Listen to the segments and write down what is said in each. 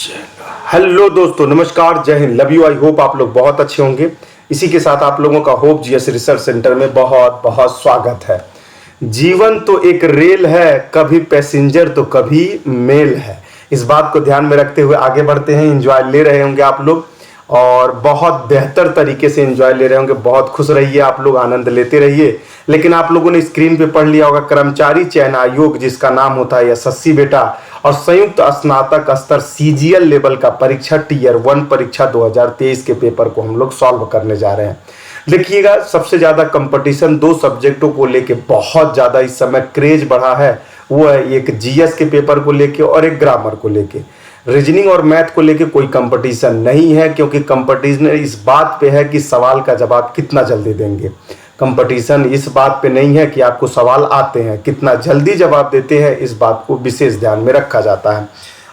Hello दोस्तों, नमस्कार, जय Hind, love you. I hope आप लोग बहुत अच्छे होंगे। इसी के साथ आप लोगों का होप जीएस रिसर्च सेंटर में बहुत बहुत स्वागत है। जीवन तो एक रेल है, कभी पैसेंजर तो कभी मेल है। इस बात को ध्यान में रखते हुए आगे बढ़ते हैं। एंजॉय ले रहे होंगे आप लोग और बहुत बेहतर तरीके से एंजॉय ले रहे होंगे। बहुत खुश रहिए आप लोग, आनंद लेते रहिए। लेकिन आप लोगों ने स्क्रीन पे पढ़ लिया होगा, कर्मचारी चयन आयोग जिसका नाम होता है एसएससी बेटा, और संयुक्त स्नातक स्तर सीजीएल लेवल का परीक्षा टीयर 1 परीक्षा 2023 के पेपर को हम लोग सॉल्व करने जा रहे हैं। देखिएगा, सबसे ज्यादा कंपटीशन दो सब्जेक्टों को लेके बहुत ज्यादा इस समय क्रेज बढ़ा है। वो है एक जीएस के पेपर को लेके और एक ग्रामर को लेके। रीजनिंग और मैथ को लेके कोई कंपटीशन नहीं है, क्योंकि कंपटीशन इस बात पे है कि सवाल का जवाब कितना जल्दी देंगे। कंपटीशन इस बात पे नहीं है कि आपको सवाल आते हैं, कितना जल्दी जवाब देते हैं इस बात को विशेष ध्यान में रखा जाता है।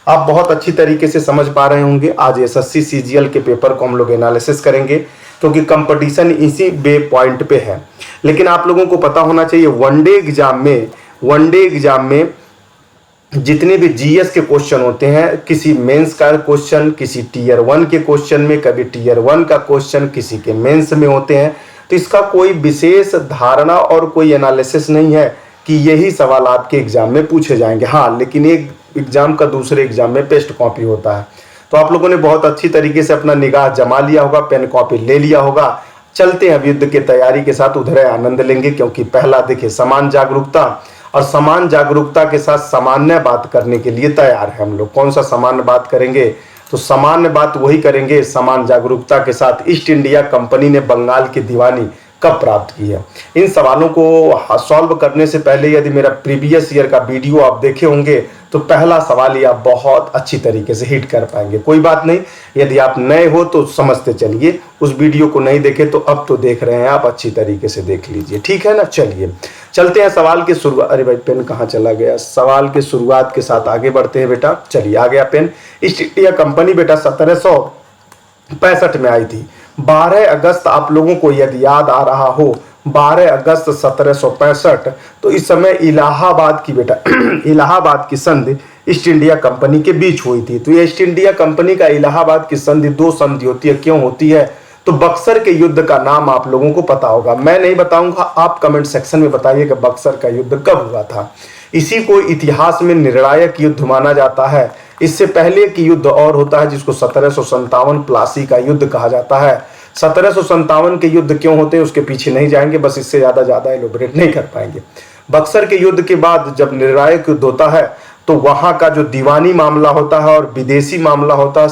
आप बहुत अच्छी तरीके से समझ पा रहे होंगे। आज एसएससी सीजीएल के पेपर को हम लोग एनालिसिस करेंगे, क्योंकि कंपटीशन इसी बे पॉइंट पे है। लेकिन आप लोगों को पता होना चाहिए, वनडे एग्जाम में जितने भी जीएस के क्वेश्चन होते हैं, किसी मेंस का क्वेश्चन, किसी टीयर 1 के क्वेश्चन में, कभी टीयर 1 का क्वेश्चन किसी के मेंस में होते हैं, तो इसका कोई विशेष धारणा और कोई एनालिसिस नहीं है कि यही सवाल आपके एग्जाम में पूछे जाएंगे। हाँ, लेकिन एक एग्जाम का दूसरे एग्जाम में पेस्ट कॉपी होता है। तो आप लोगों ने बहुत अच्छी तरीके से अपना निगाह जमा लिया होगा, पेन कॉपी ले लिया होगा। चलते हैं अब युद्ध की तैयारी के साथ, उधर आनंद लेंगे। क्योंकि पहला देखिए, समान जागरूकता, और समान जागरूकता के साथ सामान्य बात करने के लिए तैयार है हम लोग। कौन सा सामान्य बात करेंगे? तो सामान्य बात वही करेंगे समान जागरूकता के साथ। ईस्ट इंडिया कंपनी ने बंगाल की दीवानी कब प्राप्त की है? इन सवालों को सॉल्व करने से पहले यदि मेरा प्रीवियस ईयर का वीडियो आप देखे होंगे तो पहला सवाल ही आप बहुत अच्छी तरीके से हिट कर पाएंगे। कोई बात नहीं, यदि आप नए हो तो समझते चलिए, उस वीडियो को नहीं देखे तो अब तो देख रहे हैं आप, अच्छी तरीके से देख लीजिए, ठीक है ना। चलिए चलते हैं सवाल की शुरुआत। अरे भाई, पेन कहाँ चला गया? सवाल की शुरुआत के साथ आगे बढ़ते हैं बेटा। चलिए, आ गया पेन। ईस्ट इंडिया कंपनी बेटा 1765 में आई थी। 12 अगस्त आप लोगों को यदि याद आ रहा हो, 12 अगस्त 1765, तो इस समय इलाहाबाद की बेटा इलाहाबाद की संधि ईस्ट इंडिया कंपनी के बीच हुई थी। तो ये ईस्ट इंडिया कंपनी का इलाहाबाद की संधि, दो संधि होती है, क्यों होती है? तो बक्सर के युद्ध का नाम आप लोगों को पता होगा, मैं नहीं बताऊंगा, आप कमेंट सेक्शन में बताइए कि बक्सर का युद्ध कब हुआ था। इसी को इतिहास में निर्णायक युद्ध माना जाता है। इससे पहले की युद्ध और होता है जिसको 1757 प्लासी का युद्ध कहा जाता है। 1757 के युद्ध क्यों होते हैं उसके पीछे नहीं जाएंगे, बस इससे ज्यादा एलोबरेट नहीं कर पाएंगे। बक्सर के युद्ध के बाद जब निर्णायक युद्ध होता है तो वहां का जो दीवानी मामला होता है और विदेशी मामला होता है,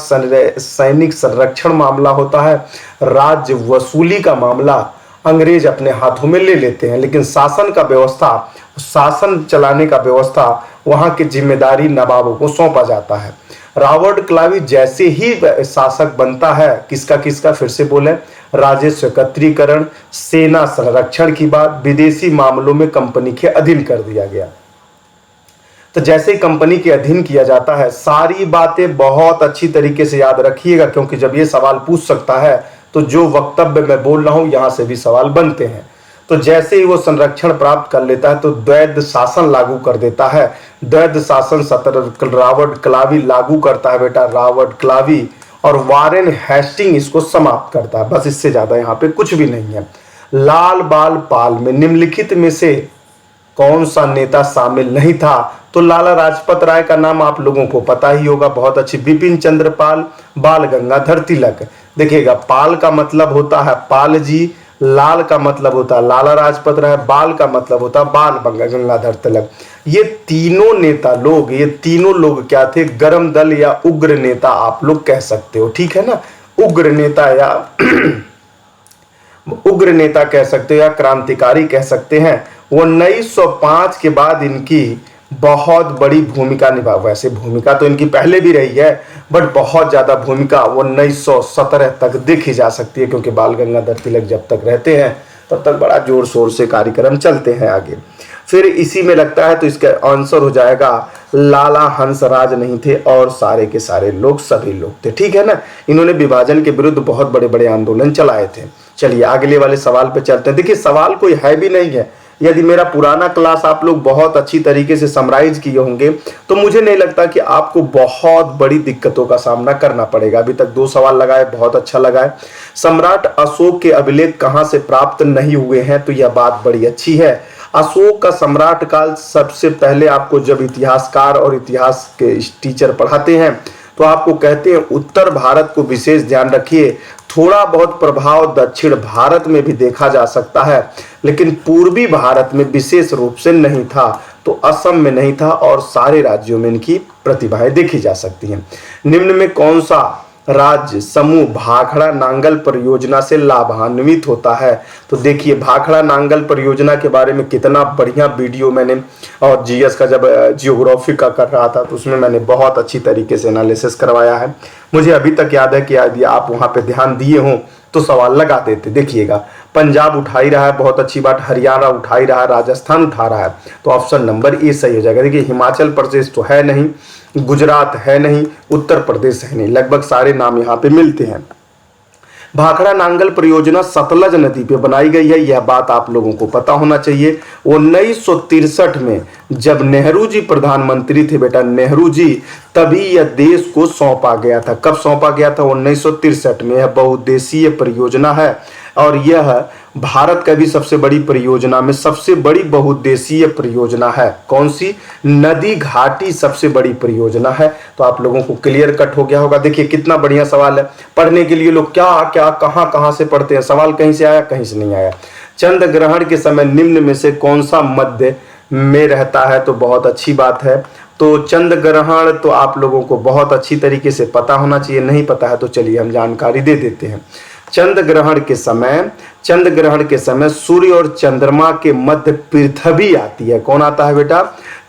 सैनिक संरक्षण मामला होता है, राज्य वसूली का मामला अंग्रेज अपने हाथों में ले लेते हैं। लेकिन शासन चलाने का व्यवस्था वहां की जिम्मेदारी नवाबों को सौंपा जाता है। रॉबर्ट क्लावी जैसे ही शासक बनता है, किसका फिर से बोले, राजस्व एकत्रीकरण, सेना संरक्षण की बात, विदेशी मामलों में कंपनी के अधीन कर दिया गया। तो जैसे ही कंपनी के अधीन किया जाता है, सारी बातें बहुत अच्छी तरीके से याद रखिएगा, क्योंकि जब ये सवाल पूछ सकता है तो जो वक्तव्य मैं बोल रहा हूं यहां से भी सवाल बनते हैं। तो जैसे ही वो संरक्षण प्राप्त कर लेता है तो द्वैध शासन लागू कर देता है। द्वैध शासन रॉबर्ट क्लावी लागू करता है बेटा, रॉबर्ट क्लावी, और वारेन हेस्टिंग इसको समाप्त करता है। बस इससे ज्यादा यहाँ पे कुछ भी नहीं है। लाल बाल पाल में निम्नलिखित में से कौन सा नेता शामिल नहीं था? तो लाला लाजपत राय का नाम आप लोगों को पता ही होगा, बहुत अच्छी। बिपिन चंद्र पाल, बाल गंगाधर तिलक। देखिएगा, पाल का मतलब होता है पाल जी, लाल का मतलब होता है लाला लाजपत राय, बाल का मतलब होता है बाल गंगाधर तिलक। ये तीनों लोग क्या थे? गर्म दल या उग्र नेता आप लोग कह सकते हो, ठीक है ना। उग्र नेता या उग्र नेता कह सकते हो या क्रांतिकारी कह सकते हैं। 1905 के बाद इनकी बहुत बड़ी भूमिका निभा। वैसे भूमिका तो इनकी पहले भी रही है, बट बहुत ज्यादा भूमिका 1917 तक देखी जा सकती है, क्योंकि बाल गंगाधर तिलक जब तक रहते हैं तब तक बड़ा जोर शोर से कार्यक्रम चलते हैं आगे। फिर इसी में लगता है तो इसका आंसर हो जाएगा लाला हंसराज नहीं थे और सारे के सारे लोग सभी लोग थे, ठीक है ना। इन्होंने विभाजन के विरुद्ध बहुत बड़े बड़े आंदोलन चलाए थे। चलिए अगले वाले सवाल पे चलते हैं। देखिए, सवाल कोई है भी नहीं है, यदि मेरा पुराना क्लास आप लोग बहुत अच्छी तरीके से समराइज किए होंगे तो मुझे नहीं लगता कि आपको बहुत बड़ी दिक्कतों का सामना करना पड़ेगा। अभी तक 2 सवाल लगाए, बहुत अच्छा लगा है। सम्राट अशोक के अभिलेख कहां से प्राप्त नहीं हुए हैं, तो यह बात बड़ी अच्छी है। अशोक का सम्राट काल सबसे पहले आपको जब इतिहासकार और इतिहास के टीचर पढ़ाते हैं तो आपको कहते हैं उत्तर भारत को विशेष ध्यान रखिए। थोड़ा बहुत प्रभाव दक्षिण भारत में भी देखा जा सकता है, लेकिन पूर्वी भारत में विशेष रूप से नहीं था। तो असम में नहीं था और सारे राज्यों में इनकी प्रतिभाएं देखी जा सकती हैं। निम्न में कौन सा राज्य समूह भाखड़ा नांगल परियोजना से लाभान्वित होता है? तो देखिए, भाखड़ा नांगल परियोजना के बारे में कितना बढ़िया वीडियो मैंने, और जीएस का जब जियोग्राफी का कर रहा था तो उसमें मैंने बहुत अच्छी तरीके से एनालिसिस करवाया है। मुझे अभी तक याद है कि यदि आप वहां पे ध्यान दिए हों तो सवाल लगा देते। देखिएगा, पंजाब उठा ही रहा है, बहुत अच्छी बात, हरियाणा उठा ही रहा है, राजस्थान उठा रहा है, तो ऑप्शन नंबर ए सही हो जाएगा। देखिए, हिमाचल प्रदेश तो है नहीं, गुजरात है नहीं, उत्तर प्रदेश है नहीं, लगभग सारे नाम यहाँ पे मिलते हैं। भाखड़ा नांगल परियोजना सतलज नदी पे बनाई गई है, यह बात आप लोगों को पता होना चाहिए। 1963 में जब नेहरू जी प्रधानमंत्री थे बेटा, नेहरू जी, तभी यह देश को सौंपा गया था। कब सौंपा गया था? 1963 में। यह बहुउद्देशीय परियोजना है और यह भारत का भी सबसे बड़ी परियोजना में सबसे बड़ी बहुउद्देशीय परियोजना है। कौन सी? नदी घाटी सबसे बड़ी परियोजना है। तो आप लोगों को क्लियर कट हो गया होगा। देखिए कितना बढ़िया सवाल है। पढ़ने के लिए लोग क्या क्या कहां से पढ़ते हैं, सवाल कहीं से आया कहीं से नहीं आया। चंद्र ग्रहण के समय निम्न में से कौन सा मध्य में रहता है? तो बहुत अच्छी बात है। तो चंद्र ग्रहण तो आप लोगों को बहुत अच्छी तरीके से पता होना चाहिए, नहीं पता है तो चलिए हम जानकारी दे देते हैं। चंद्र ग्रहण के समय सूर्य और चंद्रमा के मध्य पृथ्वी आती है। कौन आता है बेटा?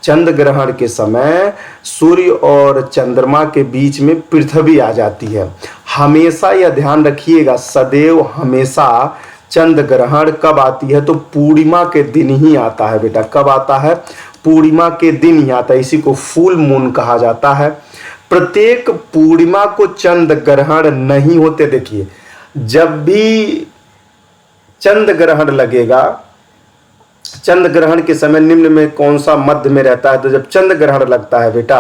चंद्र ग्रहण के समय सूर्य और चंद्रमा के बीच में पृथ्वी आ जाती है। हमेशा यह ध्यान रखिएगा, सदैव हमेशा चंद्र ग्रहण कब आती है? तो पूर्णिमा के दिन ही आता है बेटा। कब आता है? पूर्णिमा के दिन ही आता है। इसी को फुल मून कहा जाता है। प्रत्येक पूर्णिमा को चंद्र ग्रहण नहीं होते। देखिए, जब भी चंद्र ग्रहण लगेगा, चंद्र ग्रहण के समय निम्न में कौन सा मध्य में रहता है? तो जब चंद्र ग्रहण लगता है बेटा,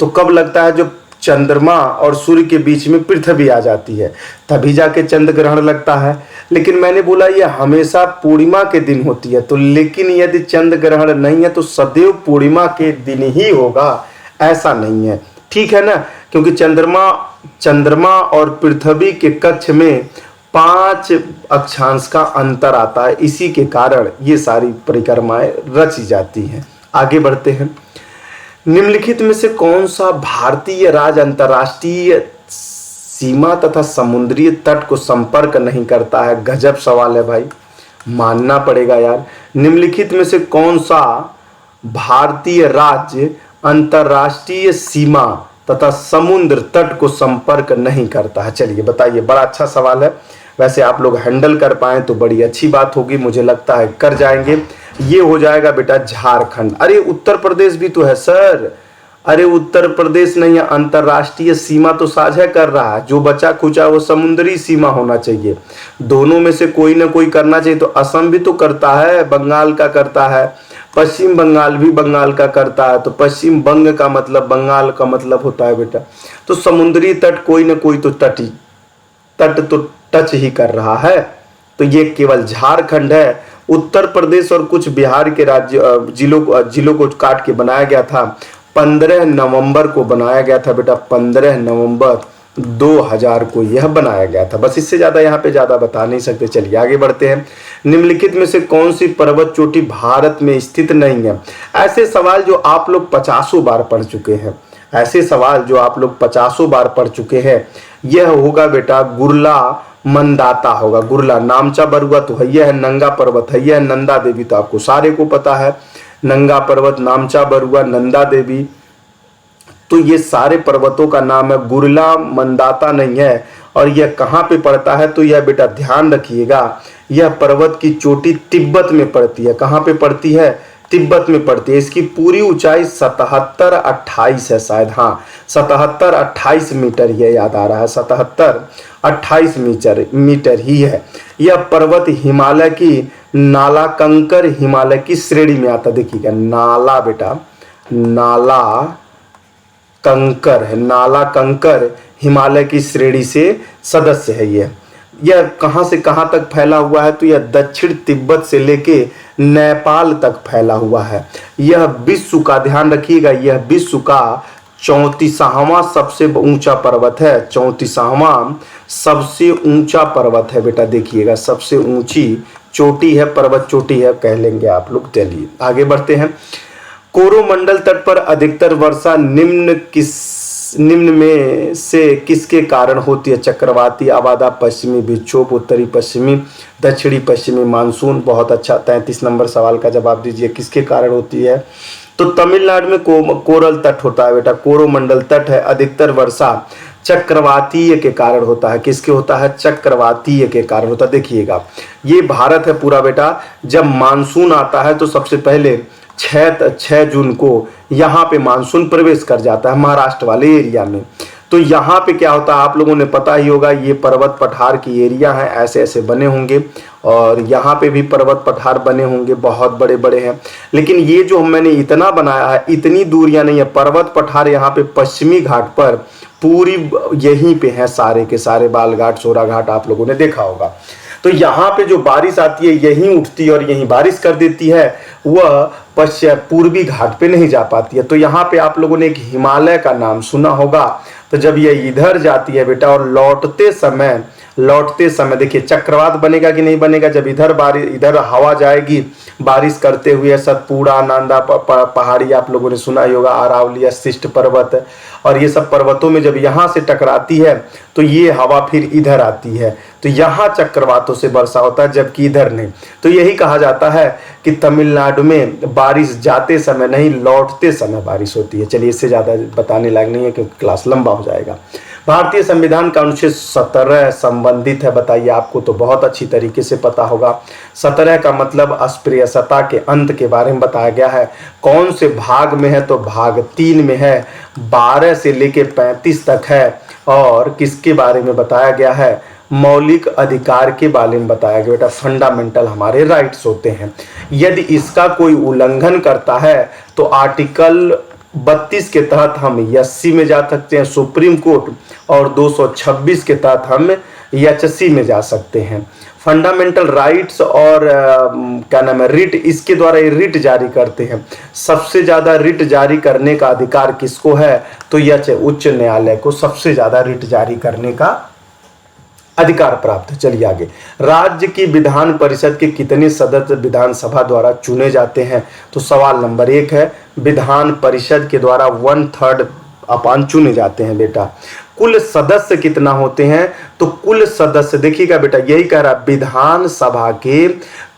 तो कब लगता है? जब चंद्रमा और सूर्य के बीच में पृथ्वी आ जाती है, तभी जाके चंद्र ग्रहण लगता है। लेकिन मैंने बोला ये हमेशा पूर्णिमा के दिन होती है, तो लेकिन यदि चंद्र ग्रहण नहीं है तो सदैव पूर्णिमा के दिन ही होगा, ऐसा नहीं है। ठीक है ना? क्योंकि चंद्रमा और पृथ्वी के कक्ष में 5 अक्षांश का अंतर आता है, इसी के कारण ये सारी परिक्रमाएं रची जाती हैं। आगे बढ़ते हैं। निम्नलिखित में से कौन सा भारतीय राज्य अंतर्राष्ट्रीय सीमा तथा समुद्री तट को संपर्क नहीं करता है? गजब सवाल है भाई, मानना पड़ेगा यार। निम्नलिखित में से कौन सा भारतीय राज्य अंतर्राष्ट्रीय सीमा तथा समुद्र तट को संपर्क नहीं करता है? चलिए बताइए, बड़ा अच्छा सवाल है। वैसे आप लोग हैंडल कर पाए तो बड़ी अच्छी बात होगी, मुझे लगता है कर जाएंगे। ये हो जाएगा बेटा झारखंड। अरे उत्तर प्रदेश भी तो है सर। अरे उत्तर प्रदेश नहीं है, अंतर्राष्ट्रीय सीमा तो साझा कर रहा है, जो बचा खुचा वो समुद्री सीमा होना चाहिए। दोनों में से कोई ना कोई करना चाहिए। तो असम भी तो करता है, बंगाल का करता है, पश्चिम बंगाल भी बंगाल का करता है, तो पश्चिम बंग का मतलब बंगाल का मतलब होता है बेटा। तो समुद्री तट कोई ना कोई तो तट तो टच ही कर रहा है। तो ये केवल झारखंड है। उत्तर प्रदेश और कुछ बिहार के राज्य जिलों को काट के बनाया गया था। 15 नवंबर को बनाया गया था बेटा, 15 नवंबर 2000 को यह बनाया गया था। बस इससे ज्यादा यहाँ पे ज्यादा बता नहीं सकते। चलिए आगे बढ़ते हैं। निम्नलिखित में से कौन सी पर्वत चोटी भारत में स्थित नहीं है? ऐसे सवाल जो आप लोग 50 बार पढ़ चुके हैं, ऐसे सवाल जो आप लोग 50 बार पढ़ चुके हैं। यह होगा बेटा गुरला मंदाता होगा। गुरला, नामचा बरुआ तो है, यह है नंगा पर्वत है, यह है नंदा देवी, तो आपको सारे को पता है। नंगा पर्वत, नामचा बरुआ, नंदा देवी, तो ये सारे पर्वतों का नाम है। गुरला मंदाता नहीं है। और यह कहाँ पे पड़ता है? तो यह बेटा ध्यान रखिएगा, यह पर्वत की चोटी तिब्बत में पड़ती है। कहाँ पे पड़ती है? तिब्बत में पड़ती है। इसकी पूरी ऊंचाई 77-28 है शायद, हाँ 77-28 मीटर, ये याद आ रहा है 77-28 मीटर ही है। यह पर्वत हिमालय की नाला कंकर हिमालय की श्रेणी में आता। देखिएगा नाला बेटा, नाला कंकर है, नाला कंकर हिमालय की श्रेणी से सदस्य है। यह कहां से कहां तक फैला हुआ है, तो यह दक्षिण तिब्बत से लेके नेपाल तक फैला हुआ है। यह विश्व का, ध्यान रखिएगा, यह विश्व का 34वां सबसे ऊंचा पर्वत है। 34वां सबसे ऊंचा पर्वत है बेटा, देखिएगा सबसे ऊंची चोटी है, पर्वत चोटी है कह लेंगे आप लोग। चलिए आगे बढ़ते हैं। कोरोमंडल तट पर अधिकतर वर्षा निम्न में से किसके कारण होती है? चक्रवाती, आवादा, पश्चिमी विक्षोभ, उत्तरी पश्चिमी, दक्षिणी पश्चिमी मानसून। बहुत अच्छा, 33 नंबर सवाल का जवाब दीजिए, किसके कारण होती है? तो तमिलनाडु में कोरल तट होता है बेटा, कोरोमंडल तट है। अधिकतर वर्षा चक्रवातीय के कारण होता है। किसके होता है? चक्रवातीय के कारण होता है। देखिएगा ये भारत है पूरा बेटा, जब मानसून आता है तो सबसे पहले 6 जून को यहाँ पे मानसून प्रवेश कर जाता है महाराष्ट्र वाले एरिया में। तो यहाँ पे क्या होता है आप लोगों ने पता ही होगा, ये पर्वत पठार की एरिया है, ऐसे ऐसे बने होंगे, और यहाँ पे भी पर्वत पठार बने होंगे, बहुत बड़े बड़े हैं। लेकिन ये जो मैंने इतना बनाया है, इतनी दूरियां नहीं है। पर्वत पठार यहाँ पे पश्चिमी घाट पर पूरी यहीं पे है, सारे के सारे बाल घाट, सोरा घाट आप लोगों ने देखा होगा। तो यहाँ पे जो बारिश आती है यहीं उठती है और यहीं बारिश कर देती है, वह पूर्वी घाट पे नहीं जा पाती है। तो यहाँ पे आप लोगों ने एक हिमालय का नाम सुना होगा। तो जब ये इधर जाती है बेटा और लौटते समय देखिए चक्रवात बनेगा कि नहीं बनेगा, जब इधर हवा जाएगी बारिश करते हुए, सतपुड़ा, नांदा पहाड़ी आप लोगों ने सुना ही होगा, अरावली, शिष्ट पर्वत, और ये सब पर्वतों में जब यहाँ से टकराती है तो ये हवा फिर इधर आती है, तो यहाँ चक्रवातों से वर्षा होता है, जबकि इधर नहीं। तो यही कहा जाता है कि तमिलनाडु में बारिश जाते समय नहीं, लौटते समय बारिश होती है। चलिए इससे ज़्यादा बताने लायक नहीं है क्योंकि क्लास लंबा हो जाएगा। भारतीय संविधान का अनुच्छेद 17 संबंधित है, बताइए, आपको तो बहुत अच्छी तरीके से पता होगा। 17 का मतलब अस्पृश्यता के अंत के बारे में बताया गया है। कौन से भाग में है? तो भाग 3 में है। 12 से लेके 35 तक है। और किसके बारे में बताया गया है? मौलिक अधिकार के बारे में बताया गया बेटा, फंडामेंटल हमारे राइट्स होते हैं। यदि इसका कोई उल्लंघन करता है तो आर्टिकल 32 के तहत हम एससी में जा सकते हैं, सुप्रीम कोर्ट, और 226 के तहत हम एचसी में जा सकते हैं। फंडामेंटल राइट्स और क्या नाम है, रिट, इसके द्वारा ये रिट जारी करते हैं। सबसे ज़्यादा रिट जारी करने का अधिकार किसको है? तो यह उच्च न्यायालय को सबसे ज़्यादा रिट जारी करने का अधिकार प्राप्त है। चलिए आगे। राज्य की विधान परिषद के कितने सदस्य विधानसभा द्वारा चुने जाते हैं? तो सवाल नंबर 1 है, विधान परिषद के द्वारा 1/3 अपान चुने जाते हैं बेटा। कुल सदस्य कितना होते हैं? तो कुल सदस्य देखिएगा बेटा, यही कह रहा, विधानसभा के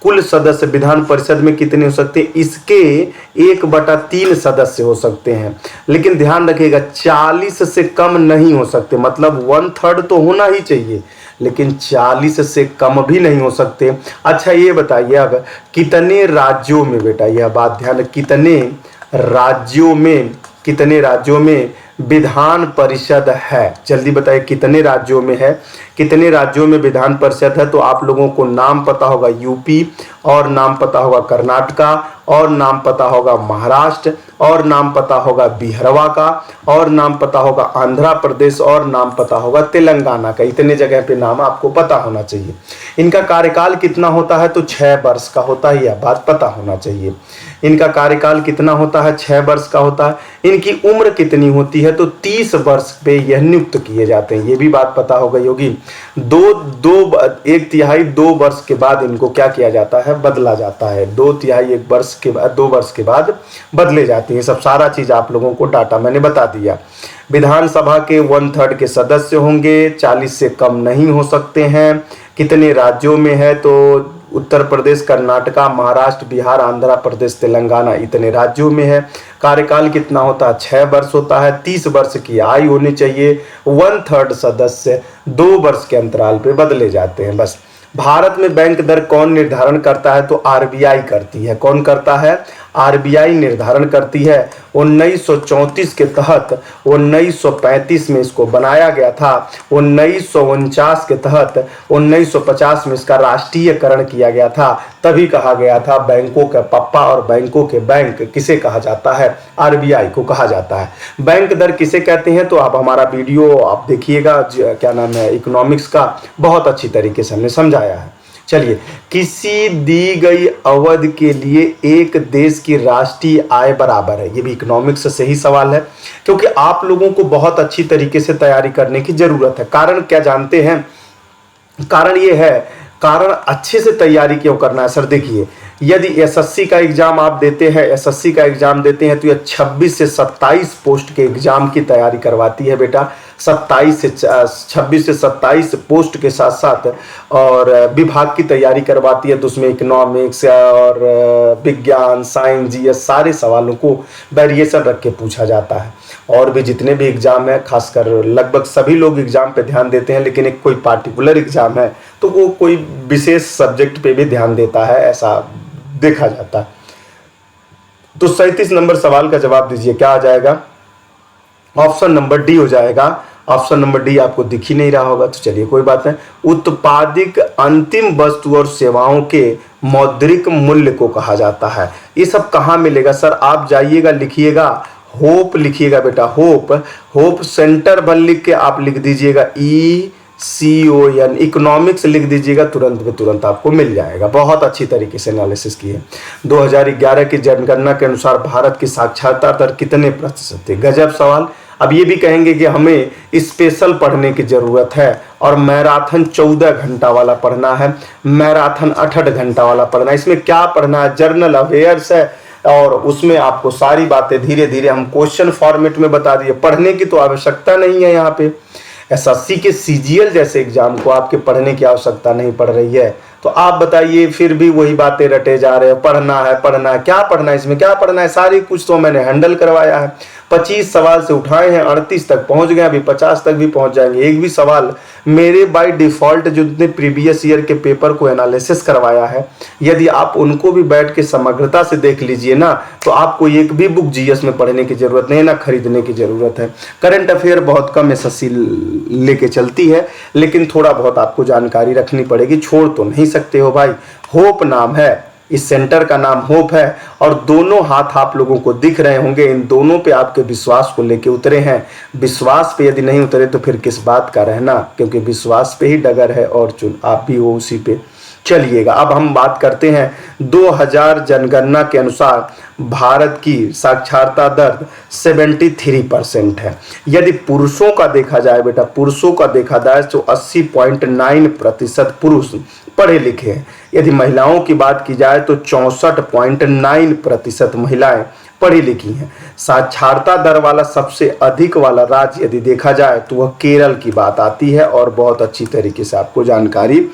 कुल सदस्य विधान परिषद में कितने हो सकते हैं? इसके 1/3 सदस्य हो सकते हैं। लेकिन ध्यान रखिएगा 40 से कम नहीं हो सकते, मतलब 1/3 तो होना ही चाहिए, लेकिन 40 से कम भी नहीं हो सकते। अच्छा ये बताइए अब कितने राज्यों में बेटा, यह बात ध्यान, कितने राज्यों में विधान परिषद है? जल्दी बताइए कितने राज्यों में है, कितने राज्यों में विधान परिषद है? तो आप लोगों को नाम पता होगा यूपी, और नाम पता होगा कर्नाटका, और नाम पता होगा महाराष्ट्र, और नाम पता होगा बिहारवा का, और नाम पता होगा आंध्र प्रदेश, और नाम पता होगा तेलंगाना का। इतने जगह पे नाम आपको पता होना चाहिए। इनका कार्यकाल कितना होता है? तो 6 वर्ष का होता है, यह बात पता होना चाहिए। इनका कार्यकाल कितना होता है? 6 वर्ष का होता है। इनकी उम्र कितनी होती है? तो 30 वर्ष पे यह नियुक्त किए जाते हैं, ये भी बात पता हो गई होगी। 2 वर्ष के बाद इनको क्या किया जाता है? बदला जाता है। 2/3 वर्ष के बाद, 2 वर्ष के बाद बदले जाती है। सब सारा चीज आप लोगों को डाटा मैंने बता दिया। विधानसभा के 1/3 के सदस्य होंगे, 40 से कम नहीं हो सकते हैं। कितने राज्यों में है? तो उत्तर प्रदेश, कर्नाटका, महाराष्ट्र, बिहार, आंध्र प्रदेश, तेलंगाना, इतने राज्यों में है। कार्यकाल कितना होता है? 6 वर्ष होता है। 30 वर्ष की आयु होनी चाहिए। 1/3 सदस्य 2 वर्ष के अंतराल पे बदले जाते हैं, बस। भारत में बैंक दर कौन निर्धारण करता है? तो आरबीआई करती है। कौन करता है? आरबीआई निर्धारण करती है। 1934 के तहत 1935 में इसको बनाया गया था। 1949 के तहत 1950 में इसका राष्ट्रीयकरण किया गया था। तभी कहा गया था बैंकों के पप्पा और बैंकों के बैंक किसे कहा जाता है, आरबीआई को कहा जाता है। बैंक दर किसे कहते हैं, तो आप हमारा वीडियो आप देखिएगा, क्या नाम है, इकोनॉमिक्स का, बहुत अच्छी तरीके से हमने समझाया है। चलिए, किसी दी गई अवधि के लिए एक देश की राष्ट्रीय आय बराबर है। ये भी इकोनॉमिक्स से ही सवाल है, क्योंकि आप लोगों को बहुत अच्छी तरीके से तैयारी करने की जरूरत है। कारण क्या जानते हैं, कारण ये है, कारण अच्छे से तैयारी क्यों करना है सर, देखिए यदि एसएससी का एग्जाम आप देते हैं, एसएससी का एग्जाम देते हैं तो ये 26 से 27 पोस्ट के एग्जाम की तैयारी करवाती है बेटा। 26 से 27 पोस्ट के साथ साथ और विभाग की तैयारी करवाती है, तो उसमें इकोनॉमिक्स और विज्ञान, साइंस, जीएस सारे सवालों को वेरिएशन रख के पूछा जाता है। और भी जितने भी एग्जाम है, खासकर लगभग सभी लोग एग्जाम पे ध्यान देते हैं, लेकिन एक कोई पार्टिकुलर एग्जाम है तो वो कोई विशेष सब्जेक्ट पे भी ध्यान देता है, ऐसा देखा जाता है। तो 37 नंबर सवाल का जवाब दीजिए, क्या आ जाएगा, ऑप्शन नंबर डी हो जाएगा। ऑप्शन नंबर डी आपको दिख ही नहीं रहा होगा, तो चलिए कोई बात नहीं। उत्पादित अंतिम वस्तु और सेवाओं के मौद्रिक मूल्य को कहा जाता है। ये सब कहाँ मिलेगा सर, आप जाइएगा, लिखिएगा होप, लिखिएगा बेटा होप, होप सेंटर बल लिख के आप लिख दीजिएगा ECON, इकोनॉमिक्स लिख दीजिएगा, तुरंत में तुरंत आपको मिल जाएगा। बहुत अच्छी तरीके से एनालिसिस की है। 2011 की जनगणना के अनुसार भारत की साक्षरता दर कितने प्रतिशत थी, गजब सवाल। अब ये भी कहेंगे कि हमें स्पेशल पढ़ने की जरूरत है और मैराथन 14 घंटा वाला पढ़ना है, मैराथन 68 घंटा वाला पढ़ना है। इसमें क्या पढ़ना है, जर्नल अफेयर्स है और उसमें आपको सारी बातें धीरे धीरे हम क्वेश्चन फॉर्मेट में बता दिए। पढ़ने की तो आवश्यकता नहीं है यहाँ पे। एसएससी के सीजीएल जैसे एग्जाम को आपके पढ़ने की आवश्यकता नहीं पड़ रही है, तो आप बताइए फिर भी वही बातें रटे जा रहे हैं, पढ़ना है पढ़ना है, क्या पढ़ना है, इसमें क्या पढ़ना है, सारी कुछ तो मैंने हैंडल करवाया है। 25 सवाल से उठाए हैं, 38 तक पहुंच गए, अभी 50 तक भी पहुंच जाएंगे। एक भी सवाल मेरे बाय डिफॉल्ट जितने प्रीवियस ईयर के पेपर को एनालिसिस करवाया है, यदि आप उनको भी बैठ के समग्रता से देख लीजिए ना, तो आपको एक भी बुक जीएस में पढ़ने की जरूरत नहीं है, ना खरीदने की जरूरत है। करंट अफेयर बहुत कम एसएससी लेके चलती है, लेकिन थोड़ा बहुत आपको जानकारी रखनी पड़ेगी, छोड़ तो नहीं सकते हो भाई। होप नाम है, इस सेंटर का नाम होप है और दोनों हाथ आप लोगों को दिख रहे होंगे, इन दोनों पे आपके विश्वास को लेके उतरे हैं। विश्वास पे यदि नहीं उतरे तो फिर किस बात का रहना, क्योंकि विश्वास पे ही डगर है और चुन आप भी हो उसी पे चलिएगा। अब हम बात करते हैं 2000 जनगणना के अनुसार भारत की साक्षरता दर 73% है। यदि पुरुषों का देखा जाए बेटा, पुरुषों का देखा जाए तो 80.9% पुरुष पढ़े लिखे हैं। यदि महिलाओं की बात की जाए तो 64.9% महिलाएं पढ़ी लिखी हैं। साक्षरता दर वाला सबसे अधिक वाला राज्य यदि देखा जाए तो वह केरल की बात आती है और बहुत अच्छी तरीके से आपको जानकारी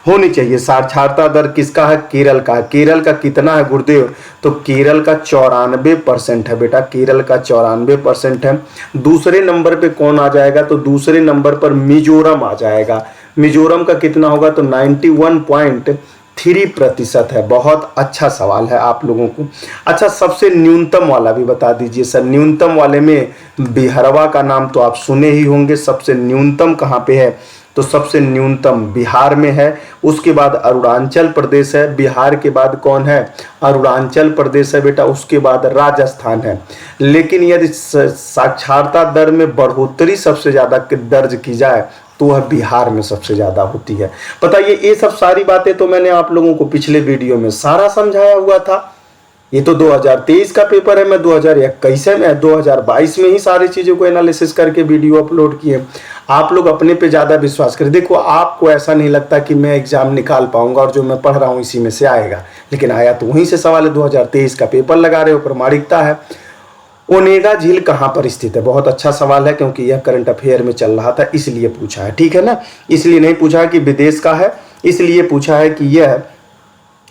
होनी चाहिए। साक्षरता दर किसका है, केरल का। केरल का कितना है गुरुदेव, तो केरल का 94% है बेटा, केरल का 94% है। दूसरे नंबर पे कौन आ जाएगा, तो दूसरे नंबर पर मिजोरम आ जाएगा। मिजोरम का कितना होगा, तो 91.3% है। बहुत अच्छा सवाल है आप लोगों को। अच्छा, सबसे न्यूनतम वाला भी बता दीजिए सर। न्यूनतम वाले में बिहारवा का नाम तो आप सुने ही होंगे। सबसे न्यूनतम कहाँ पे है, तो सबसे न्यूनतम बिहार में है। उसके बाद अरुणाचल प्रदेश है। बिहार के बाद कौन है, अरुणाचल प्रदेश है बेटा। उसके बाद राजस्थान है। लेकिन यदि साक्षरता दर में बढ़ोतरी सबसे ज्यादा दर्ज की जाए तो वह बिहार में सबसे ज्यादा होती है। पता ये सब सारी बातें तो मैंने आप लोगों को पिछले वीडियो में सारा समझाया हुआ था। ये तो 2023 का पेपर है, मैं 2021 में 2022 में ही सारी चीज़ों को एनालिसिस करके वीडियो अपलोड किए। आप लोग अपने पे ज़्यादा विश्वास करें। देखो, आपको ऐसा नहीं लगता कि मैं एग्जाम निकाल पाऊंगा और जो मैं पढ़ रहा हूँ इसी में से आएगा, लेकिन आया तो वहीं से सवाल है। 2023 का पेपर लगा रहे हो, प्रामाणिकता है। ओनेगा झील कहाँ पर स्थित है, बहुत अच्छा सवाल है, क्योंकि यह करंट अफेयर में चल रहा था इसलिए पूछा है, ठीक है ना। इसलिए नहीं पूछा कि विदेश का है, इसलिए पूछा है कि यह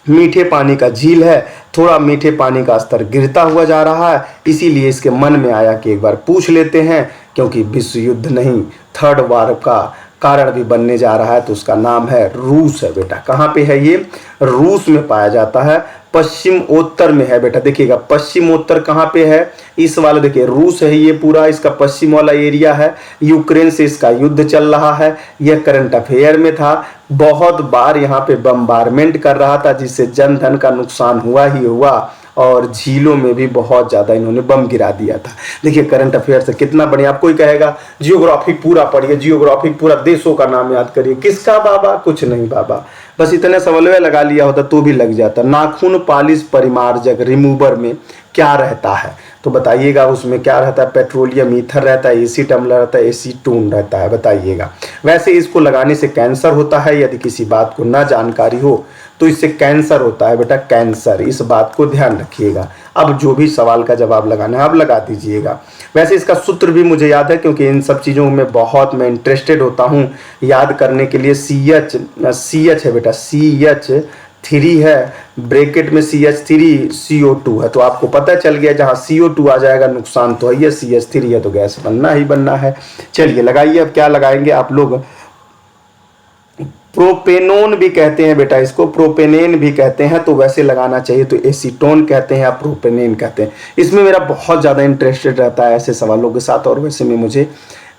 मीठे पानी का झील है। थोड़ा मीठे पानी का स्तर गिरता हुआ जा रहा है, इसीलिए इसके मन में आया कि एक बार पूछ लेते हैं, क्योंकि विश्व युद्ध नहीं, थर्ड वार का कारण भी बनने जा रहा है, तो उसका नाम है रूस है बेटा। कहाँ पे है ये? रूस में पाया जाता है, पश्चिमोत्तर में है बेटा। देखिएगा पश्चिमोत्तर कहाँ पे है? इस वाला देखिए रूस है ये पूरा, इसका पश्चिम वाला एरिया है। यूक्रेन से इसका युद्ध चल रहा है, यह करंट अफेयर में था। बहुत बार यहाँ पे बम्बारमेंट कर रहा था, जिससे जन धन का नुकसान हुआ ही हुआ, और झीलों में भी बहुत ज़्यादा इन्होंने बम गिरा दिया था। देखिए करंट अफेयर से कितना बढ़िया। आप कोई कहेगा जियोग्राफिक पूरा पढ़िए, जियोग्राफिक पूरा देशों का नाम याद करिए। किसका बाबा? कुछ नहीं बाबा, बस इतने समन्वय लगा लिया होता तो भी लग जाता। नाखून पालिश परिमार्जक रिमूवर में क्या रहता है? तो बताइएगा उसमें क्या रहता है? पेट्रोलियम ईथर रहता है, एसीटम रहता है, एसीटोन रहता है, बताइएगा। वैसे इसको लगाने से कैंसर होता है, यदि किसी बात को ना जानकारी हो तो इससे कैंसर होता है बेटा, कैंसर। इस बात को ध्यान रखिएगा। अब जो भी सवाल का जवाब लगाना है आप लगा दीजिएगा। वैसे इसका सूत्र भी मुझे याद है, क्योंकि इन सब चीज़ों में बहुत मैं इंटरेस्टेड होता हूँ याद करने के लिए। CH है बेटा, CH3 है, ब्रैकेट में CH3 CO2 है, तो आपको पता चल गया जहाँ CO2 आ जाएगा नुकसान तो है, CH3 है तो गैस बनना ही बनना है। चलिए लगाइए। अब क्या लगाएंगे आप लोग? प्रोपेनोन भी कहते हैं बेटा, इसको प्रोपेनेन भी कहते हैं, तो वैसे लगाना चाहिए तो एसीटोन कहते हैं या प्रोपेनेन कहते हैं। इसमें मेरा बहुत ज़्यादा इंटरेस्टेड रहता है ऐसे सवालों के साथ, और वैसे में मुझे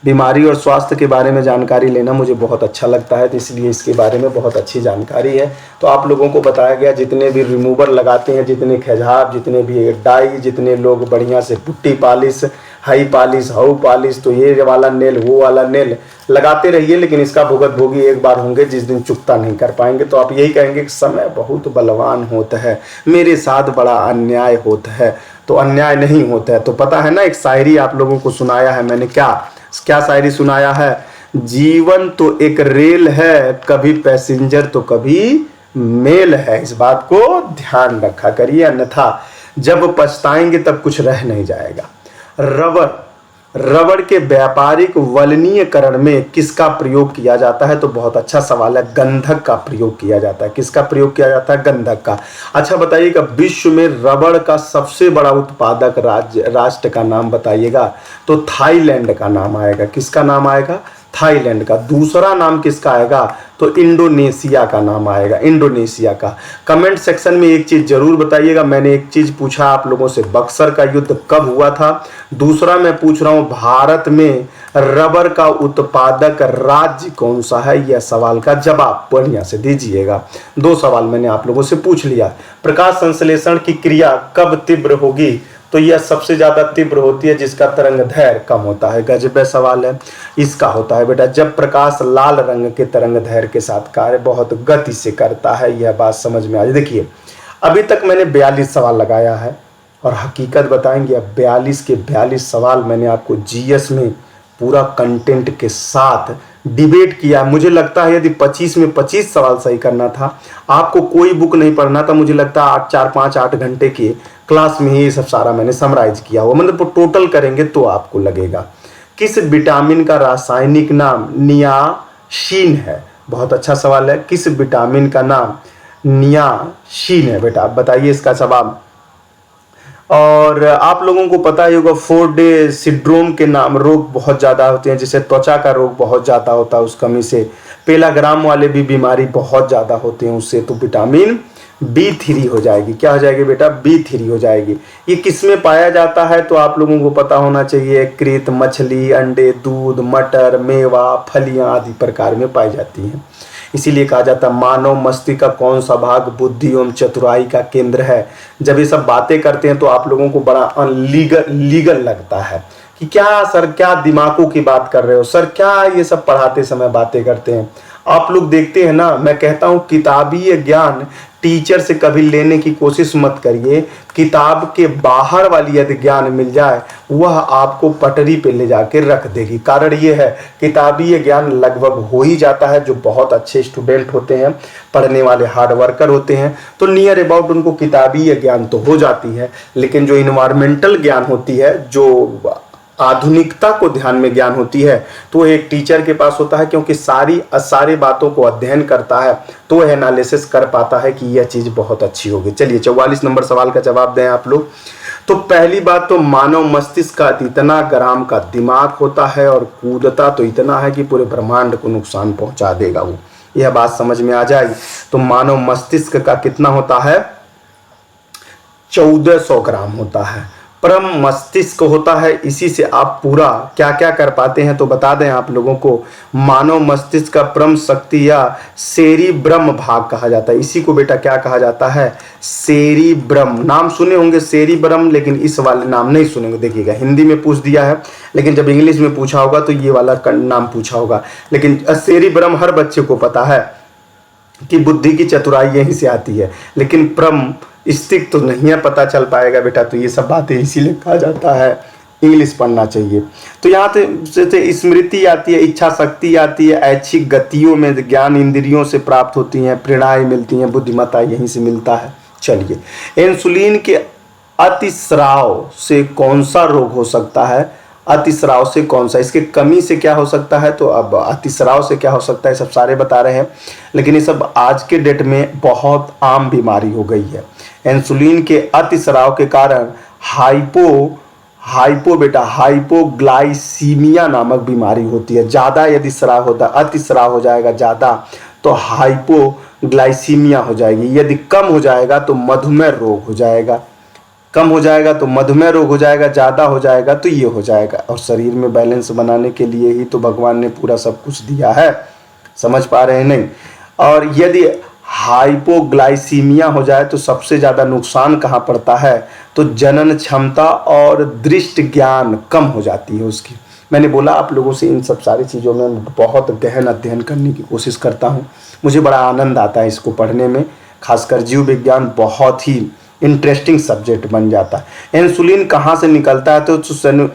बीमारी और स्वास्थ्य के बारे में जानकारी लेना मुझे बहुत अच्छा लगता है, तो इसलिए इसके बारे में बहुत अच्छी जानकारी है। तो आप लोगों को बताया गया जितने भी रिमूवर लगाते हैं, जितने खिजाब, जितने भी डाई, जितने लोग बढ़िया से putty polish, high polish, how polish, तो ये वाला नेल वो वाला नेल लगाते रहिए, लेकिन इसका भुगत भोगी एक बार होंगे जिस दिन चुकता नहीं कर पाएंगे। तो आप यही कहेंगे कि समय बहुत बलवान होता है, मेरे साथ बड़ा अन्याय होता है। तो अन्याय नहीं होता है तो पता है ना, एक शायरी आप लोगों को सुनाया है मैंने। क्या शायरी सुनाया है? जीवन तो एक रेल है, कभी पैसेंजर तो कभी मेल है। इस बात को ध्यान रखा करिए, अन्यथा जब पछताएंगे तब कुछ रह नहीं जाएगा। रबड़ के व्यापारिक वलनीयकरण में किसका प्रयोग किया जाता है? तो बहुत अच्छा सवाल है, गंधक का प्रयोग किया जाता है। किसका प्रयोग किया जाता है? गंधक का। अच्छा बताइएगा, विश्व में रबड़ का सबसे बड़ा उत्पादक राष्ट्र का नाम बताइएगा, तो थाईलैंड का नाम आएगा। किसका नाम आएगा? थाईलैंड का। दूसरा नाम किसका आएगा? तो इंडोनेशिया का नाम आएगा, इंडोनेशिया का। कमेंट सेक्शन में एक चीज जरूर बताइएगा, मैंने एक चीज पूछा आप लोगों से, बक्सर का युद्ध कब हुआ था? दूसरा मैं पूछ रहा हूं, भारत में रबर का उत्पादक राज्य कौन सा है? यह सवाल का जवाब बढ़िया से दीजिएगा। 2 सवाल मैंने आप लोगों से पूछ लिया। प्रकाश संश्लेषण की क्रिया कब तीव्र होगी? तो यह सबसे ज्यादा तीव्र होती है जिसका तरंग दैर्घ्य कम होता है। गजब सवाल है। इसका होता है बेटा जब प्रकाश लाल रंग के तरंग दैर्घ्य के साथ कार्य बहुत गति से करता है। यह बात समझ में आ जाए। देखिए अभी तक मैंने 42 सवाल लगाया है, और हकीकत बताएंगे अब 42 के 42 सवाल मैंने आपको जीएस में पूरा कंटेंट के साथ डिबेट किया। मुझे लगता है यदि 25 में 25 सवाल सही करना था, आपको कोई बुक नहीं पढ़ना था, मुझे लगता है 8 घंटे की क्लास में ही ये सब सारा मैंने समराइज किया हुआ। मतलब टोटल करेंगे तो आपको लगेगा। किस विटामिन का रासायनिक नाम नियासिन है? बहुत अच्छा सवाल है। किस विटामिन का नाम नियासिन है बेटा? आप बताइए इसका जवाब। और आप लोगों को पता ही होगा फोर्ड सिंड्रोम के नाम रोग बहुत ज़्यादा होते हैं, जैसे त्वचा का रोग बहुत ज़्यादा होता है उस कमी से। पेलाग्राम वाले भी बीमारी बहुत ज़्यादा होते हैं उससे। तो विटामिन B3 हो जाएगी। क्या हो जाएगी बेटा? B3 हो जाएगी। ये किस में पाया जाता है? तो आप लोगों को पता होना चाहिए, कृत, मछली, अंडे, दूध, मटर, मेवा, फलियां आदि प्रकार में पाई जाती हैं। इसीलिए कहा जाता है मानव मस्तिष्क का कौन सा भाग बुद्धि एवं चतुराई का केंद्र है। जब ये सब बातें करते हैं तो आप लोगों को बड़ा अनलीगल लगता है कि क्या सर, क्या दिमागों की बात कर रहे हो सर, क्या ये सब पढ़ाते समय बातें करते हैं। आप लोग देखते हैं ना, मैं कहता हूँ किताबी ज्ञान टीचर से कभी लेने की कोशिश मत करिए। किताब के बाहर वाली यदि ज्ञान मिल जाए वह आपको पटरी पे ले जाके रख देगी। कारण ये है किताबी ज्ञान लगभग हो ही जाता है। जो बहुत अच्छे स्टूडेंट होते हैं, पढ़ने वाले हार्ड वर्कर होते हैं, तो नियर अबाउट उनको किताबी ज्ञान तो हो जाती है, लेकिन जो इन्वायरमेंटल ज्ञान होती है, जो आधुनिकता को ध्यान में ज्ञान होती है, तो एक टीचर के पास होता है, क्योंकि सारी बातों को अध्ययन करता है तो वह एनालिसिस कर पाता है कि यह चीज़ बहुत अच्छी होगी। चलिए 44 नंबर सवाल का जवाब दें आप लोग। तो पहली बात तो मानव मस्तिष्क का इतना ग्राम का दिमाग होता है और कूदता तो इतना है कि पूरे ब्रह्मांड को नुकसान पहुंचा देगा वो। यह बात समझ में आ जाएगी। तो मानव मस्तिष्क का कितना होता है? 1400 ग्राम होता है। परम मस्तिष्क होता है, इसी से आप पूरा क्या क्या कर पाते हैं तो बता दें आप लोगों को। मानव मस्तिष्क का परम शक्ति या सेरिब्रम भाग कहा जाता है। इसी को बेटा क्या कहा जाता है? सेरिब्रम। नाम सुने होंगे सेरिब्रम, लेकिन इस वाले नाम नहीं सुनेंगे। देखिएगा हिंदी में पूछ दिया है, लेकिन जब इंग्लिश में पूछा होगा तो ये वाला नाम पूछा होगा। लेकिन सेरिब्रम हर बच्चे को पता है कि बुद्धि की चतुराई यहीं से आती है, लेकिन परम स्थिक तो नहीं है, पता चल पाएगा बेटा। तो ये सब बातें इसीलिए कहा जाता है इंग्लिश पढ़ना चाहिए। तो यहाँ से स्मृति आती है, इच्छा शक्ति आती है, ऐच्छिक गतियों में ज्ञान इंद्रियों से प्राप्त होती हैं, प्रेरणाएं मिलती हैं, बुद्धिमत्ता यहीं से मिलता है। चलिए, इंसुलिन के अतिस्राव से कौन सा रोग हो सकता है? अतिस्राव से कौन सा, इसके कमी से क्या हो सकता है? तो अब अतिस्राव से क्या हो सकता है सब सारे बता रहे हैं, लेकिन ये सब आज के डेट में बहुत आम बीमारी हो गई है। इंसुलिन के अतिस्राव के कारण हाइपोग्लाइसीमिया नामक बीमारी होती है। ज़्यादा यदि स्राव होता है, अतिस्राव हो जाएगा ज़्यादा तो हाइपोग्लाइसीमिया हो जाएगी। यदि कम हो जाएगा तो मधुमेह रोग हो जाएगा। कम हो जाएगा तो मधुमेह रोग हो जाएगा, ज़्यादा हो जाएगा तो ये हो जाएगा। और शरीर में बैलेंस बनाने के लिए ही तो भगवान ने पूरा सब कुछ दिया है, समझ पा रहे हैं नहीं? और यदि हाइपोग्लाइसीमिया हो जाए तो सबसे ज़्यादा नुकसान कहाँ पड़ता है? तो जनन क्षमता और दृष्टि ज्ञान कम हो जाती है उसकी। मैंने बोला आप लोगों से इन सब सारी चीज़ों में बहुत गहन अध्ययन करने की कोशिश करता हूँ। मुझे बड़ा आनंद आता है इसको पढ़ने में, खासकर जीव विज्ञान बहुत ही इंटरेस्टिंग सब्जेक्ट बन जाता है। इंसुलिन कहाँ से निकलता है? तो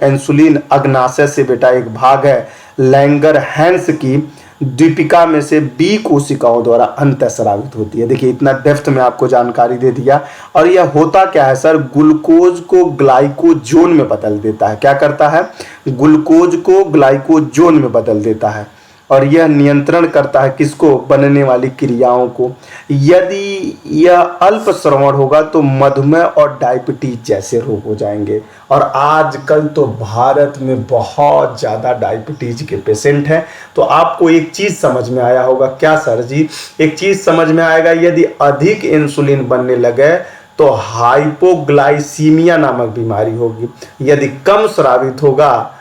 इंसुलिन अग्नाशय से बेटा एक भाग है लैंगरहैंस की दीपिका में से बी कोशिकाओं द्वारा अंतःस्रावित होती है। देखिए इतना डेप्थ में आपको जानकारी दे दिया। और यह होता क्या है सर? ग्लूकोज को ग्लाइकोजोन में बदल देता है। क्या करता है? ग्लूकोज को ग्लाइकोजोन में बदल देता है। और यह नियंत्रण करता है किसको? बनने वाली क्रियाओं को। यदि यह अल्प श्रवण होगा तो मधुमेह और डायबिटीज जैसे रोग हो जाएंगे। और आजकल तो भारत में बहुत ज़्यादा डायबिटीज के पेशेंट हैं। तो आपको एक चीज़ समझ में आया होगा। क्या सर जी? एक चीज़ समझ में आएगा, यदि अधिक इंसुलिन बनने लगे तो हाइपोग्लाइसीमिया नामक बीमारी होगी। यदि कम स्रावित होगा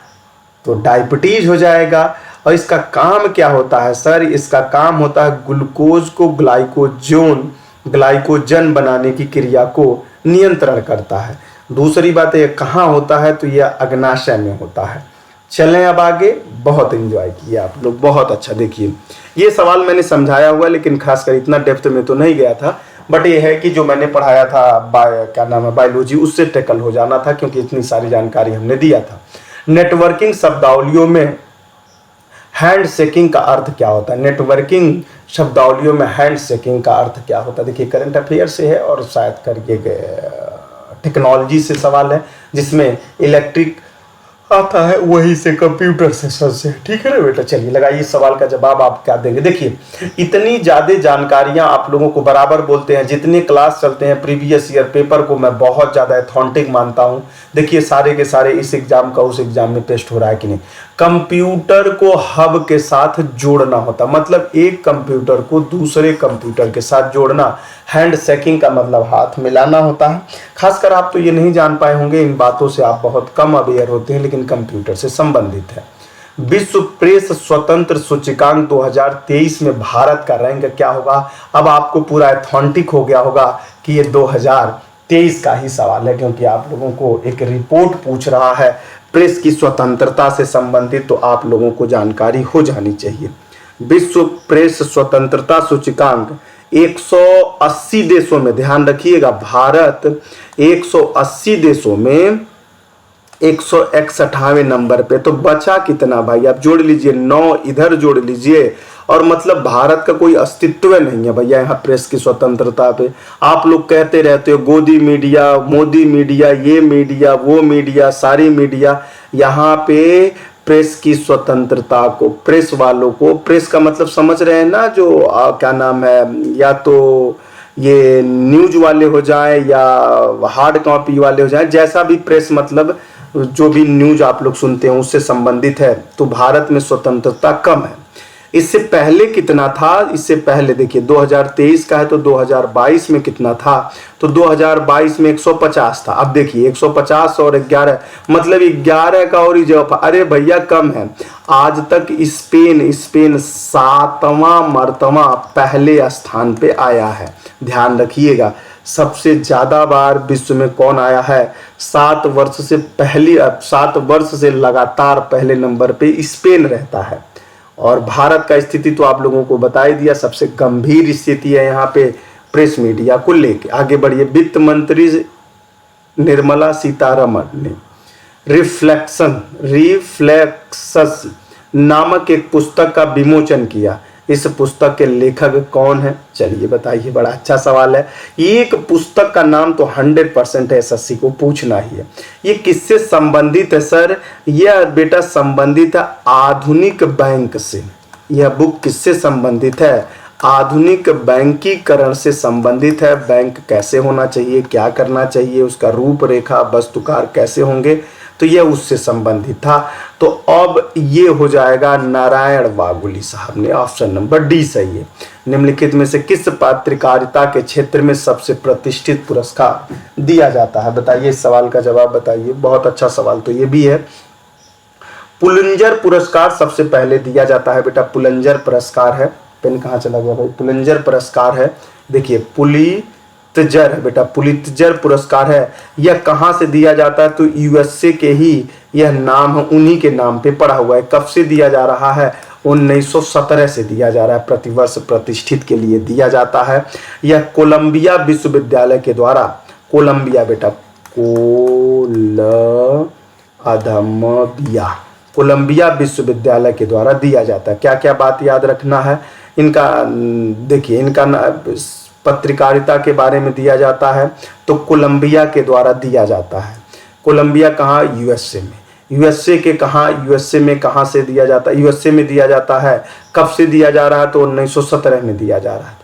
तो डायबिटीज हो जाएगा। और इसका काम क्या होता है सर? इसका काम होता है ग्लूकोज को ग्लाइकोजन बनाने की क्रिया को नियंत्रण करता है। दूसरी बात ये कहाँ होता है? तो यह अग्नाशय में होता है। चलें अब आगे। बहुत एंजॉय किया आप लोग, बहुत अच्छा। देखिए ये सवाल मैंने समझाया हुआ, लेकिन खासकर इतना डेप्थ में तो नहीं गया था, बट ये है कि जो मैंने पढ़ाया था बायोलॉजी, उससे टैकल हो जाना था, क्योंकि इतनी सारी जानकारी हमने दिया था। नेटवर्किंग शब्दावलियों में हैंड शेकिंग का अर्थ क्या होता है? नेटवर्किंग शब्दावलियों में हैंड शेकिंग का अर्थ क्या होता है? देखिए करंट अफेयर से है और शायद करके टेक्नोलॉजी से सवाल है, जिसमें इलेक्ट्रिक आता है, वही से कंप्यूटर से सर से। ठीक है ना बेटा? चलिए लगाइए सवाल का जवाब आप क्या देंगे। देखिए इतनी ज़्यादा जानकारियां आप लोगों को बराबर बोलते हैं, जितने क्लास चलते हैं प्रीवियस ईयर पेपर को मैं बहुत ज़्यादा ऑथेंटिक मानता हूं। देखिए सारे के सारे इस एग्जाम का उस एग्जाम में टेस्ट हो रहा है कि नहीं। कंप्यूटर को हब के साथ जोड़ना होता, मतलब एक कंप्यूटर को दूसरे कंप्यूटर के साथ जोड़ना। हैंड शेकिंग का मतलब हाथ मिलाना होता है। खासकर आप तो ये नहीं जान पाए होंगे, इन बातों से आप बहुत कम अवेयर होते हैं, लेकिन कंप्यूटर से संबंधित है। विश्व प्रेस स्वतंत्र सूचकांक 2023 में भारत का रैंक क्या होगा? अब आपको पूरा ऑथेंटिक हो गया होगा कि ये 2023 का ही सवाल है, क्योंकि आप लोगों को एक रिपोर्ट पूछ रहा है प्रेस की स्वतंत्रता से संबंधित, तो आप लोगों को जानकारी हो जानी चाहिए। विश्व प्रेस स्वतंत्रता सूचकांक 180 देशों में, ध्यान रखिएगा, भारत 180 देशों में 161वें नंबर पे। तो बचा कितना भाई? आप जोड़ लीजिए, 9 इधर जोड़ लीजिए, और मतलब भारत का कोई अस्तित्व नहीं है भैया यहाँ प्रेस की स्वतंत्रता पे। आप लोग कहते रहते हो गोदी मीडिया, मोदी मीडिया, ये मीडिया, वो मीडिया, सारी मीडिया। यहाँ पे प्रेस की स्वतंत्रता को, प्रेस वालों को, प्रेस का मतलब समझ रहे हैं ना, जो क्या नाम है, या तो ये न्यूज वाले हो जाए या हार्ड कॉपी वाले हो जाए, जैसा भी प्रेस मतलब जो भी न्यूज आप लोग सुनते हैं उससे संबंधित है, तो भारत में स्वतंत्रता कम है। इससे पहले कितना था, इससे पहले देखिए 2023 का है तो 2022 में कितना था, तो 2022 में 150 था। अब देखिए 150 और 11 मतलब 11 का और जवाब, अरे भैया कम है। आज तक स्पेन 7वां मर्तबा पहले स्थान पे आया है। ध्यान रखिएगा, सबसे ज्यादा बार विश्व में कौन आया है, 7 वर्ष से लगातार पहले नंबर पे स्पेन रहता है। और भारत का स्थिति तो आप लोगों को बता ही दिया, सबसे गंभीर स्थिति है यहाँ पे प्रेस मीडिया को लेके। आगे बढ़िए, वित्त मंत्री निर्मला सीतारमण ने रिफ्लेक्सस नामक एक पुस्तक का विमोचन किया। इस पुस्तक के लेखक कौन है, चलिए बताइए, बड़ा अच्छा सवाल है। एक पुस्तक का नाम तो 100% एसएससी को पूछना ही है। ये किससे संबंधित है सर, यह बेटा संबंधित है आधुनिक बैंक से। यह बुक किससे संबंधित है, आधुनिक बैंकीकरण से संबंधित है। बैंक कैसे होना चाहिए, क्या करना चाहिए, उसका रूपरेखा वस्तुकार कैसे होंगे, तो यह उससे संबंधित था। तो अब ये हो जाएगा नारायण वागुली साहब ने, ऑप्शन नंबर डी सही है। निम्नलिखित में से किस पत्रकारिता के क्षेत्र में सबसे प्रतिष्ठित पुरस्कार दिया जाता है, बताइए। इस सवाल का जवाब बताइए, बहुत अच्छा सवाल तो ये भी है। पुलिंजर पुरस्कार सबसे पहले दिया जाता है बेटा, पुलिंजर पुरस्कार है। पेन कहाँ चला गया भाई, पुलिंजर पुरस्कार है, देखिए पुलित्जर है बेटा, पुलित्जर पुरस्कार है। यह कहाँ से दिया जाता है, तो यूएसए के ही यह नाम है, उन्हीं के नाम पे पड़ा हुआ है। कब से दिया जा रहा है, 1917 से दिया जा रहा है, प्रतिवर्ष प्रतिष्ठित के लिए दिया जाता है। यह कोलंबिया विश्वविद्यालय के द्वारा, कोलंबिया बेटा, कोलंबिया विश्वविद्यालय के द्वारा दिया जाता है। क्या क्या बात याद रखना है इनका, देखिए इनका पत्रकारिता के बारे में दिया जाता है तो कोलंबिया के द्वारा दिया जाता है। कोलंबिया कहाँ, यूएसए में। यूएसए के कहाँ, यूएसए में कहाँ से दिया जाता है, यूएसए में दिया जाता है। कब से दिया जा रहा है, तो 1917 में दिया जा रहा है।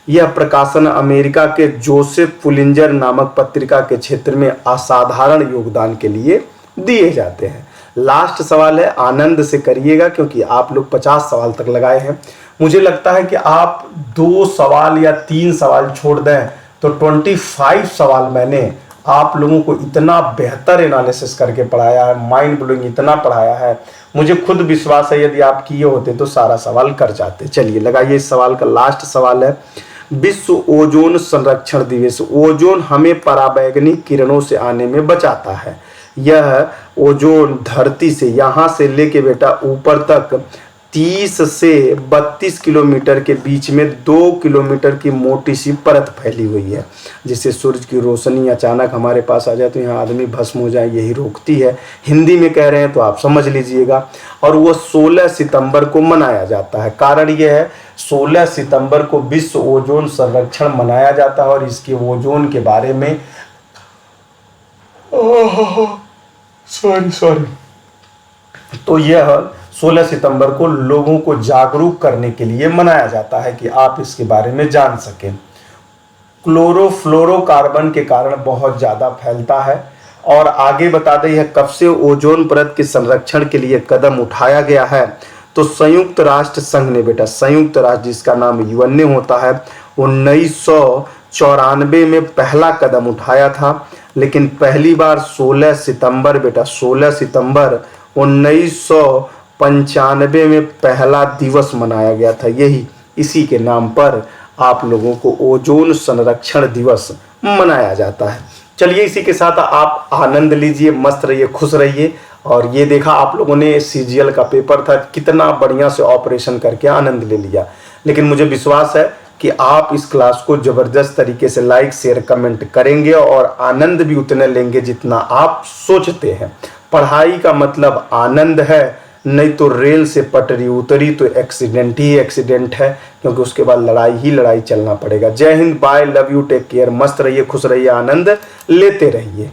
यह प्रकाशन अमेरिका के जोसेफ पुलिंजर नामक पत्रिका के क्षेत्र में असाधारण योगदान के लिए दिए जाते हैं। लास्ट सवाल है, आनंद से करिएगा क्योंकि आप लोग 50 सवाल तक लगाए हैं। मुझे लगता है कि आप 2 सवाल या 3 सवाल छोड़ दें तो 25 सवाल मैंने आप लोगों को इतना बेहतर एनालिसिस करके पढ़ाया है, माइंड ब्लोइंग इतना पढ़ाया है, मुझे खुद विश्वास है यदि आप किए होते तो सारा सवाल कर जाते। चलिए लगाइए, इस सवाल का लास्ट सवाल है, विश्व ओजोन संरक्षण दिवस। ओजोन हमें पराबैंगनी किरणों से आने में बचाता है। यह ओजोन धरती से यहाँ से लेके बेटा ऊपर तक 30 से 32 किलोमीटर के बीच में 2 किलोमीटर की मोटी सी परत फैली हुई है, जिससे सूरज की रोशनी अचानक हमारे पास आ जाए तो यहाँ आदमी भस्म हो जाए, यही रोकती है। हिंदी में कह रहे हैं तो आप समझ लीजिएगा। और वो 16 सितंबर को मनाया जाता है। कारण ये है 16 सितंबर को विश्व ओजोन संरक्षण मनाया जाता है। और इसके ओजोन के बारे में सॉरी तो यह 16 सितंबर को लोगों को जागरूक करने के लिए मनाया जाता है कि आप इसके बारे में जान सकें। क्लोरोफ्लोरोकार्बन के कारण बहुत ज़्यादा फैलता है। और आगे बता दें यह कब से ओजोन परत के संरक्षण के लिए कदम उठाया गया है, तो संयुक्त राष्ट्र संघ ने बेटा, संयुक्त राष्ट्र जिसका नाम यूएन होता है, 1994 में पहला कदम उठाया था। लेकिन पहली बार 16 सितंबर बेटा, 16 सितंबर 1995 में पहला दिवस मनाया गया था। यही इसी के नाम पर आप लोगों को ओजोन संरक्षण दिवस मनाया जाता है। चलिए इसी के साथ आप आनंद लीजिए, मस्त रहिए, खुश रहिए। और ये देखा आप लोगों ने सीजीएल का पेपर था, कितना बढ़िया से ऑपरेशन करके आनंद ले लिया। लेकिन मुझे विश्वास है कि आप इस क्लास को ज़बरदस्त तरीके से लाइक शेयर कमेंट करेंगे और आनंद भी उतने लेंगे जितना आप सोचते हैं। पढ़ाई का मतलब आनंद है, नहीं तो रेल से पटरी उतरी तो एक्सीडेंट ही एक्सीडेंट है, क्योंकि उसके बाद लड़ाई ही लड़ाई चलना पड़ेगा। जय Hind, bye, love you, take care, मस्त रहिए, खुश रहिए, आनंद लेते रहिए।